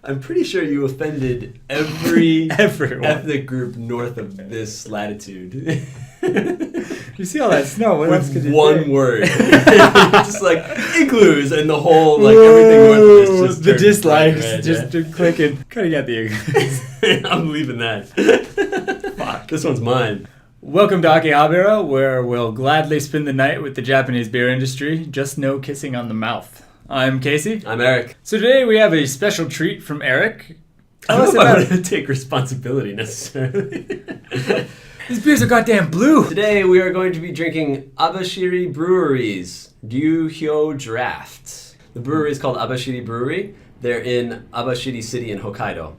I'm pretty sure you offended every Everyone. ethnic group north of this latitude. You see all that snow? What else could With you one do? word. Just like igloos and the whole, like everything north of this just the turned dislikes, bright red, just clicking. Cutting out the igloos. I'm leaving that. Fuck. This one's mine. Welcome to Akihabeera, where we'll gladly spend the night with the Japanese beer industry. Just no kissing on the mouth. I'm Casey. I'm Eric. So today we have a special treat from Eric. I don't know if I want to take responsibility necessarily. These beers are goddamn blue. Today we are going to be drinking Abashiri Brewery's Ryuhyou Draft. The brewery is called Abashiri Brewery. They're in Abashiri City in Hokkaido.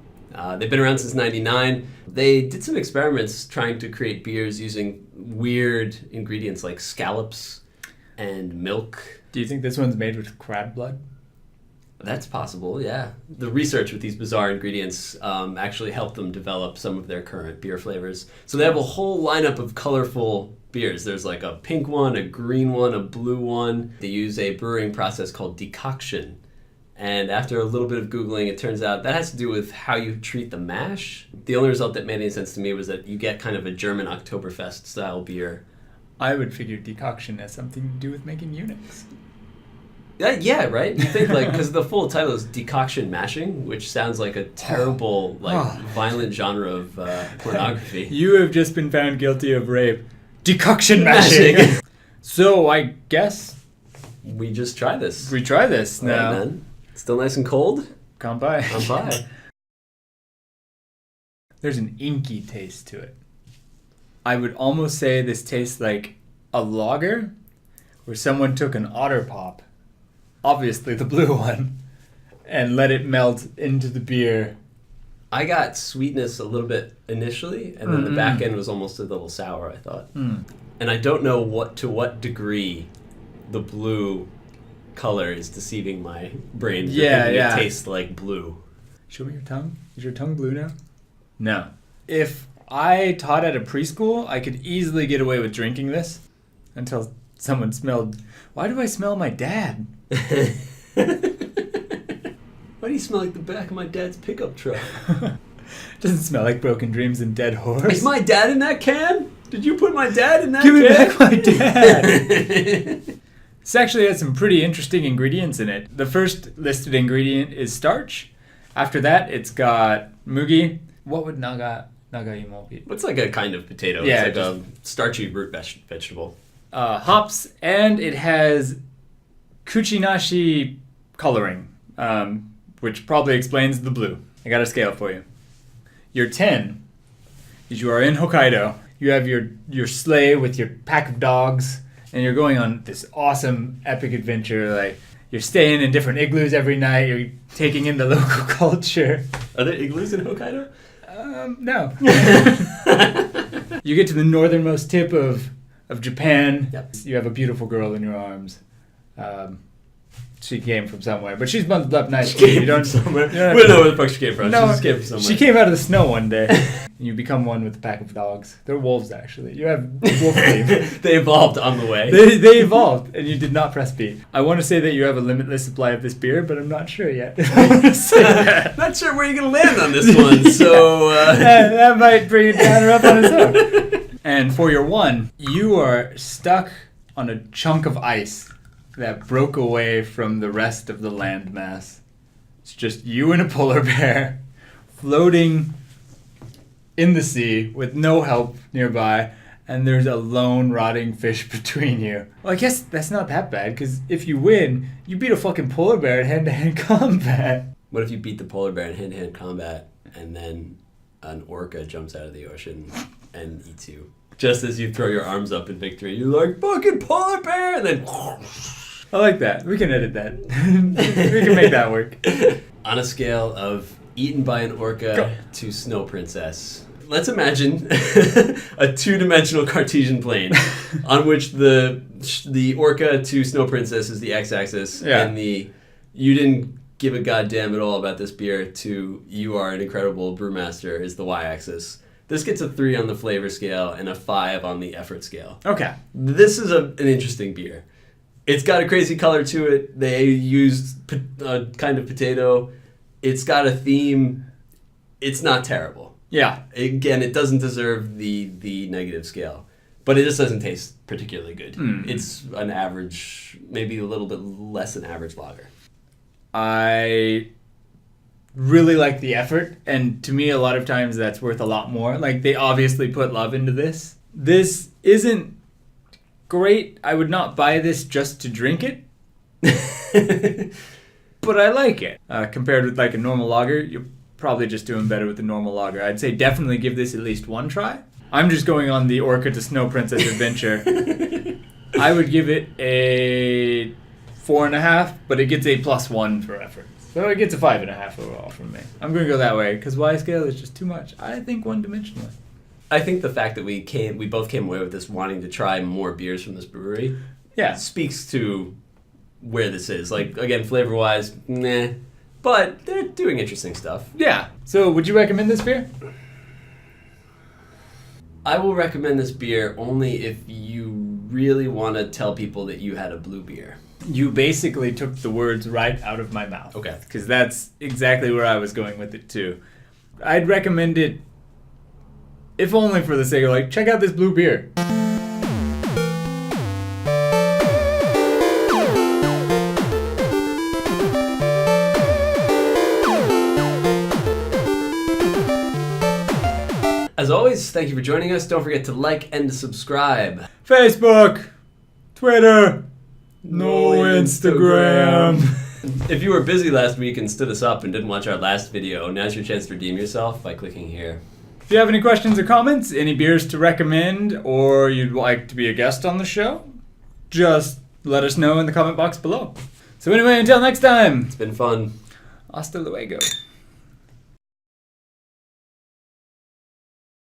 They've been around since '99. They did some experiments trying to create beers using weird ingredients like scallops and milk. Do you think this one's made with crab blood? That's possible, yeah. The research with these bizarre ingredients actually helped them develop some of their current beer flavors. So they have a whole lineup of colorful beers. There's like a pink one, a green one, a blue one. They use a brewing process called decoction. And after a little bit of Googling, it turns out that has to do with how you treat the mash. The only result that made any sense to me was that you get kind of a German Oktoberfest style beer. I would figure decoction has something to do with making Unix. Yeah, right? You think, like, because the full title is decoction mashing, which sounds like a terrible, violent genre of pornography. You have just been found guilty of rape. Decoction mashing. So I guess We just try this. we try this All now. right, man. Still nice and cold? Kanpai. Kanpai. There's an inky taste to it. I would almost say this tastes like a lager where someone took an Otter Pop, obviously the blue one, and let it melt into the beer. I got sweetness a little bit initially, and then the back end was almost a little sour, I thought. And I don't know to what degree the blue color is deceiving my brain. It tastes like blue. Show me your tongue. Is your tongue blue now? No. If I taught at a preschool, I could easily get away with drinking this until someone smelled. Why do I smell my dad? Why do you smell like the back of my dad's pickup truck? Doesn't smell like broken dreams and dead horse. Is my dad in that can? Did you put my dad in that Give can? me back my dad. This actually has some pretty interesting ingredients in it. The first listed ingredient is starch. After that, it's got mugi. What would nagaimo be? What's like a kind of potato? Yeah, It's like a starchy root vegetable. Hops, and it has kuchinashi coloring, which probably explains the blue. I got a scale for you. Your 10 is you are in Hokkaido. You have your sleigh with your pack of dogs, and you're going on this awesome epic adventure. Like, you're staying in different igloos every night. You're taking in the local culture. Are there igloos in Hokkaido? No. You get to the northernmost tip of Japan. Yep. You have a beautiful girl in your arms. She came from somewhere, but she's bundled up nicely. She came from somewhere. We don't know where the fuck she came from. No, She just came from somewhere. she came out of the snow one day. You become one with a pack of dogs. They're wolves, actually. You have wolf team. They evolved on the way. They evolved, and you did not press B. I want to say that you have a limitless supply of this beer, but I'm not sure yet. I want to say that. Not sure where you're going to land on this one, so... that might bring it down or up on its own. And for your 1, you are stuck on a chunk of ice that broke away from the rest of the landmass. It's just you and a polar bear floating in the sea with no help nearby, and there's a lone rotting fish between you. Well, I guess that's not that bad, because if you win, you beat a fucking polar bear in hand-to-hand combat. What if you beat the polar bear in hand-to-hand combat, and then an orca jumps out of the ocean and eats you? Just as you throw your arms up in victory, you're like, fucking polar bear! And then... I like that. We can edit that. We can make that work. On a scale of eaten by an orca to snow princess, let's imagine a two-dimensional Cartesian plane on which the orca to snow princess is the x-axis, and the you didn't give a goddamn at all about this beer to you are an incredible brewmaster is the y-axis. This gets a 3 on the flavor scale and a 5 on the effort scale. Okay. This is an interesting beer. It's got a crazy color to it. They used a kind of potato It's got a theme. It's not terrible. Yeah. Again, it doesn't deserve the negative scale. But it just doesn't taste particularly good. It's an average, maybe a little bit less than average lager. I really like the effort, and to me, a lot of times that's worth a lot more. Like, they obviously put love into this. This isn't great. I would not buy this just to drink it. But I like it. Compared with like a normal lager, you're probably just doing better with the normal lager. I'd say definitely give this at least one try. I'm just going on the Orca to Snow Princess adventure. I would give it a 4.5, but it gets a +1 for effort. So it gets a 5.5 overall from me. I'm going to go that way, because Y-scale is just too much. I think one-dimensionally. I think the fact that we both came away with this wanting to try more beers from this brewery speaks to where this is. Like, again, flavor-wise, nah. But they're doing interesting stuff. Yeah. So would you recommend this beer? I will recommend this beer only if you really want to tell people that you had a blue beer. You basically took the words right out of my mouth. Okay. Because that's exactly where I was going with it, too. I'd recommend it, if only for the sake of, like, check out this blue beer. As always, thank you for joining us. Don't forget to like and subscribe. Facebook, Twitter, no Instagram. If you were busy last week and stood us up and didn't watch our last video, now's your chance to redeem yourself by clicking here. If you have any questions or comments, any beers to recommend, or you'd like to be a guest on the show, just let us know in the comment box below. So anyway, until next time. It's been fun. Hasta luego.